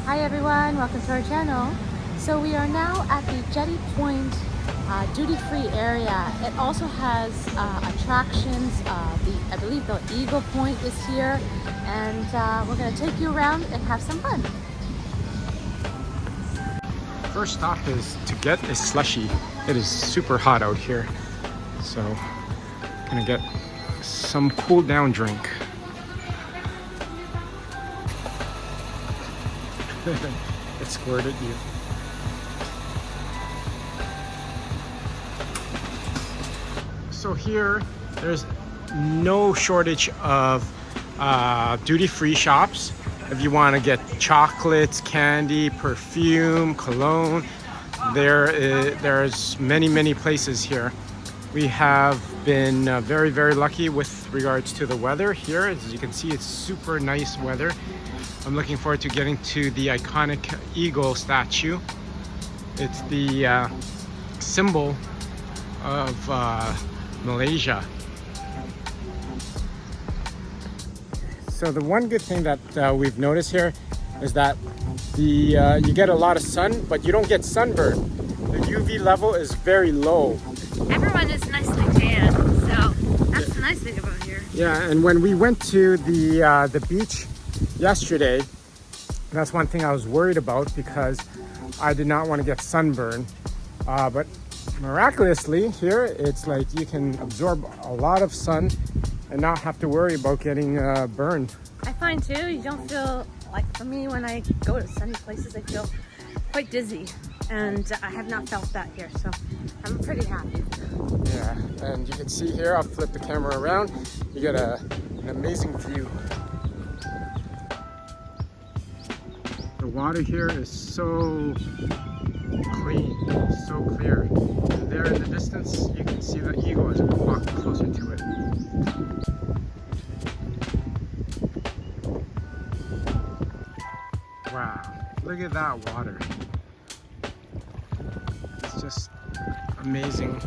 Hi everyone, welcome to our channel. So we are now at the Jetty Point duty-free area. It also has attractions. I believe the Eagle Point is here, and we're going to take you around and have some fun. First stop is to get a slushie. It is super hot out here, so gonna get some cool down drink. It squirted you. So here, there's no shortage of duty-free shops. If you want to get chocolates, candy, perfume, cologne, there's many places here. We have been very lucky with regards to the weather here. As you can see, it's super nice weather. I'm looking forward to getting to the iconic eagle statue. It's the symbol of Malaysia. So the one good thing that we've noticed here is that you get a lot of sun, but you don't get sunburn. The UV level is very low. Everyone is nicely tan, so that's the nice thing about here. Yeah, and when we went to the beach yesterday, that's one thing I was worried about because I did not want to get sunburn. But miraculously here, it's like you can absorb a lot of sun and not have to worry about getting burned. I find too, you don't feel like, for me, when I go to sunny places, I feel quite dizzy, and I have not felt that here, so I'm pretty happy. Yeah, and you can see here, I'll flip the camera around, you get an amazing view. The water here is so clean, so clear. And there in the distance, you can see the eagle as we walk closer to it. Wow, look at that water. It's just amazing.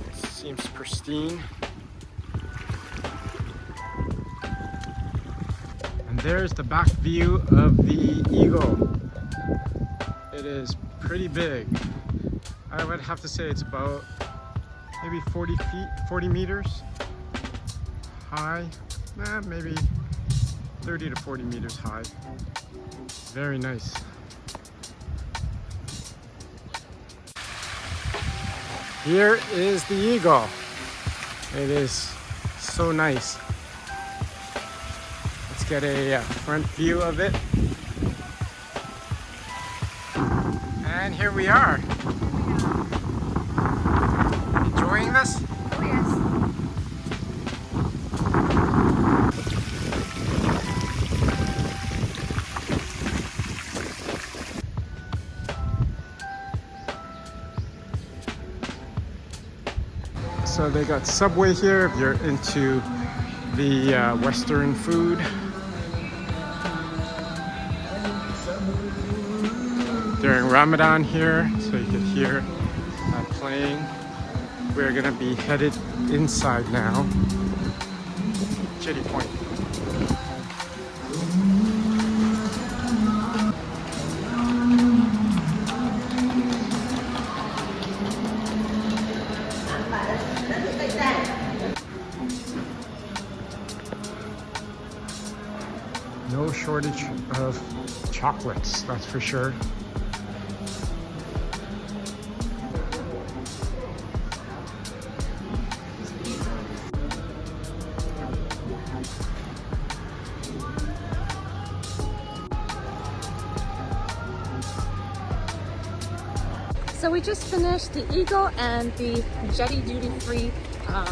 It seems pristine. And there's the back view of the eagle. It is pretty big. I would have to say it's about maybe 40 meters high. Maybe 30 to 40 meters high. Very nice. Here is the eagle. It is so nice. Let's get a front view of it. And here we are. Enjoying this? Oh yes. So they got Subway here if you're into the Western food. During Ramadan here, so you can hear playing. We're gonna be headed inside now. Jetty Point. No shortage of chocolates, that's for sure. So we just finished the Eagle and the Jetty duty-free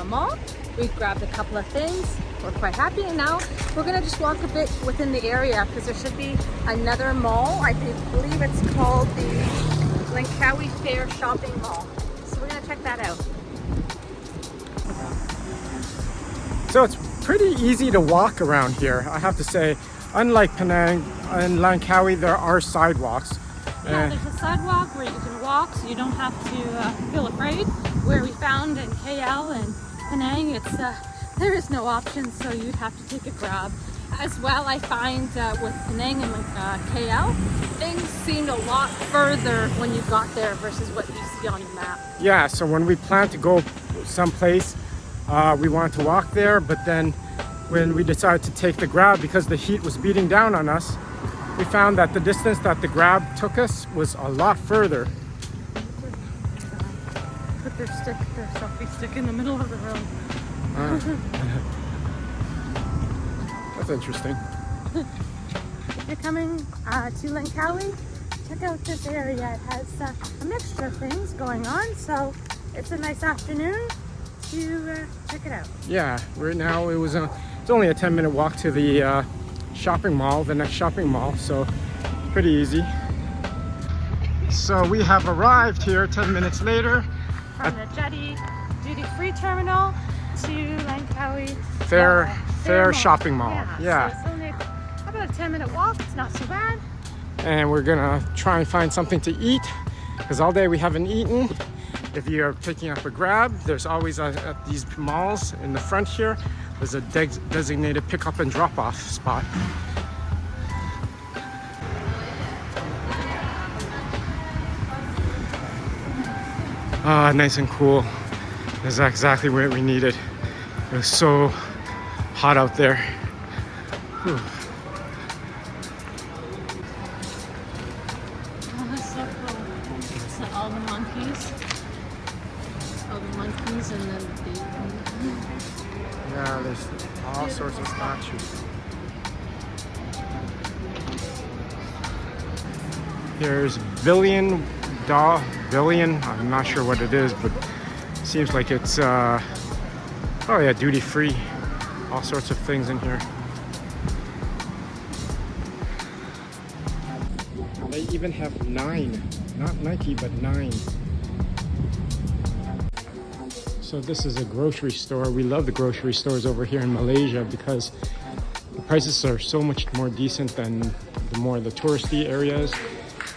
mall. We grabbed a couple of things. We're quite happy, and now we're gonna just walk a bit within the area because there should be another mall. I believe it's called the Langkawi Fair Shopping Mall. So we're gonna check that out. So it's pretty easy to walk around here, I have to say. Unlike Penang and Langkawi, there are sidewalks. Yeah, there's a sidewalk where you can walk, so you don't have to feel afraid. Where we found in KL and Penang, it's there is no option, so you'd have to take a grab. As well, I find with Penang and KL, things seemed a lot further when you got there versus what you see on the map. Yeah, so when we planned to go someplace, we wanted to walk there, but then when we decided to take the Grab because the heat was beating down on us, we found that the distance that the Grab took us was a lot further. Put their selfie stick in the middle of the road. That's interesting. If you're coming to Langkawi, check out this area. It has a mixture of things going on, so it's a nice afternoon to check it out. Yeah, right now it's only a 10-minute walk to the shopping mall, the next shopping mall, so pretty easy. So we have arrived here 10 minutes later. From the Jetty duty-free terminal to Langkawi Fair shopping mall. Yeah. So it's only about a 10-minute walk. It's not so bad. And we're gonna try and find something to eat because all day we haven't eaten. If you're picking up a Grab, there's always at these malls in the front here, there's a designated pick-up and drop-off spot. Ah, nice and cool. This is exactly what we needed. It was so hot out there. Whew. Oh, that's so cool. So all the monkeys. All the monkeys and then the... Yeah, there's all sorts of statues. Here's billion, I'm not sure what it is, but it seems like it's, oh yeah, duty free. All sorts of things in here. They even have 9, not Nike, but 9. So this is a grocery store. We love the grocery stores over here in Malaysia because the prices are so much more decent than the touristy areas,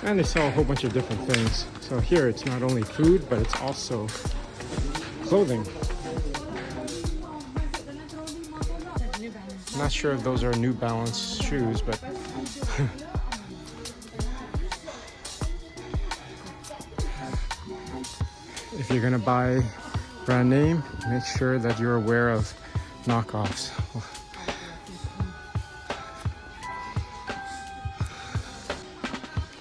and they sell a whole bunch of different things. So here it's not only food, but it's also clothing. I'm not sure if those are New Balance shoes, but if you're gonna buy brand name, make sure that you're aware of knockoffs.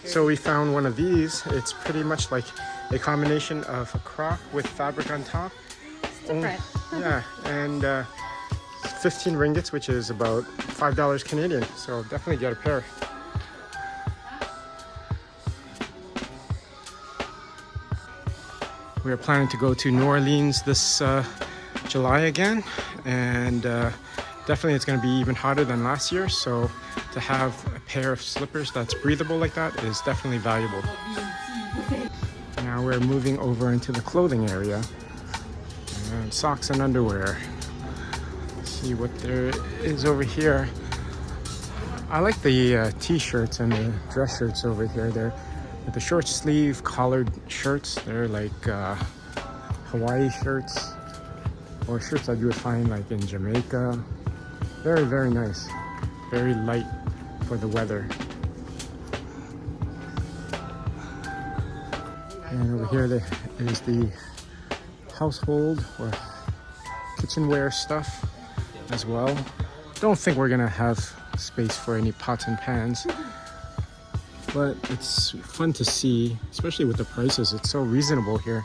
So we found one of these. It's pretty much like a combination of a croc with fabric on top. It's different. Yeah, and 15 ringgits, which is about $5 Canadian. So definitely get a pair. We are planning to go to New Orleans this July again, and definitely it's going to be even hotter than last year, so to have a pair of slippers that's breathable like that is definitely valuable. Now we're moving over into the clothing area, and socks and underwear. Let's see what there is over here. I like the t-shirts and the dress shirts over here. They're with the short sleeve collared shirts. They're like Hawaii shirts, or shirts that you would find like in Jamaica. Very, very nice. Very light for the weather. And over here there is the household or kitchenware stuff as well. Don't think we're gonna have space for any pots and pans, but it's fun to see, especially with the prices. It's so reasonable here.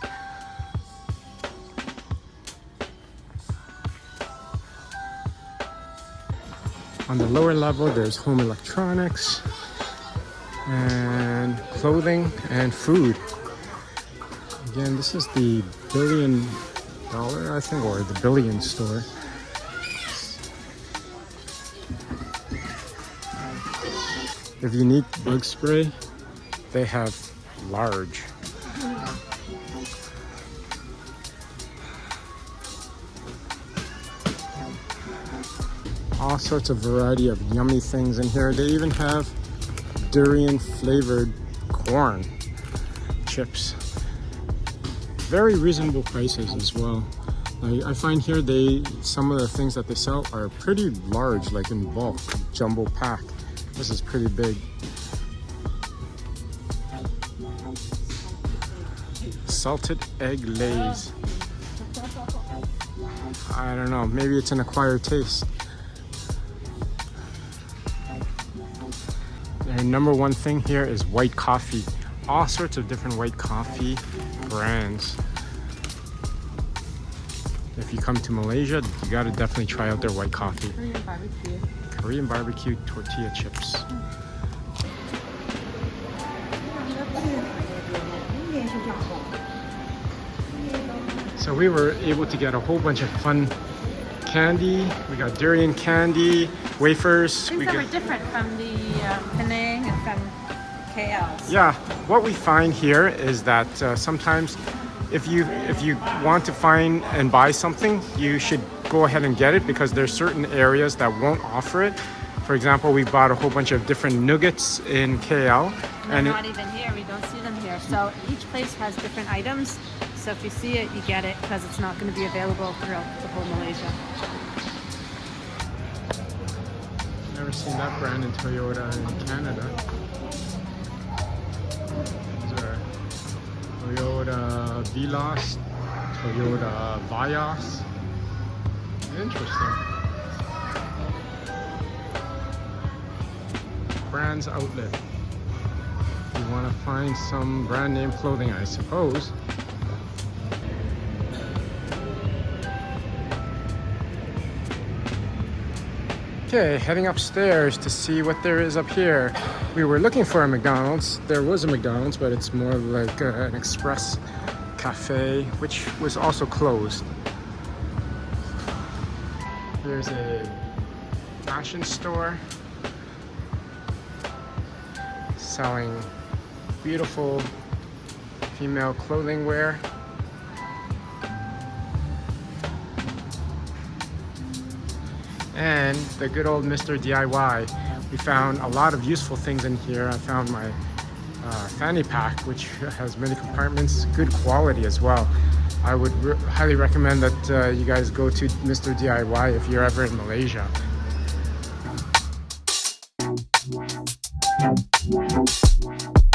On the lower level, there's home electronics and clothing and food. Again, this is the $1 billion, I think, or the Billion store. If you need bug spray, they have large. All sorts of variety of yummy things in here. They even have durian flavored corn chips. Very reasonable prices as well. I find here some of the things that they sell are pretty large, like in bulk, jumbo pack. This is pretty big. Salted egg lays. I don't know, maybe it's an acquired taste. Their number one thing here is white coffee. All sorts of different white coffee brands. If you come to Malaysia, you gotta definitely try out their white coffee. Korean barbecue. Korean barbecue tortilla chips. So we were able to get a whole bunch of fun candy. We got durian candy, wafers. Things that were different from the Penang and from KL. Yeah, what we find here is that sometimes if you want to find and buy something, you should go ahead and get it because there's certain areas that won't offer it. For example, we bought a whole bunch of different nuggets in KL. And they're not even here, we don't see them here. So each place has different items. So if you see it, you get it because it's not going to be available throughout the whole Malaysia. Never seen that brand in Toyota in Canada. These are Toyota Veloz, Toyota Vios. Interesting. Brands outlet. You want to find some brand name clothing, I suppose. Okay, heading upstairs to see what there is up here. We were looking for a McDonald's. There was a McDonald's, but it's more like an express cafe, which was also closed. There's a fashion store selling beautiful female clothing wear. And the good old Mr. DIY. We found a lot of useful things in here. I found my fanny pack, which has many compartments, good quality as well. I would highly recommend that you guys go to Mr. DIY if you're ever in Malaysia.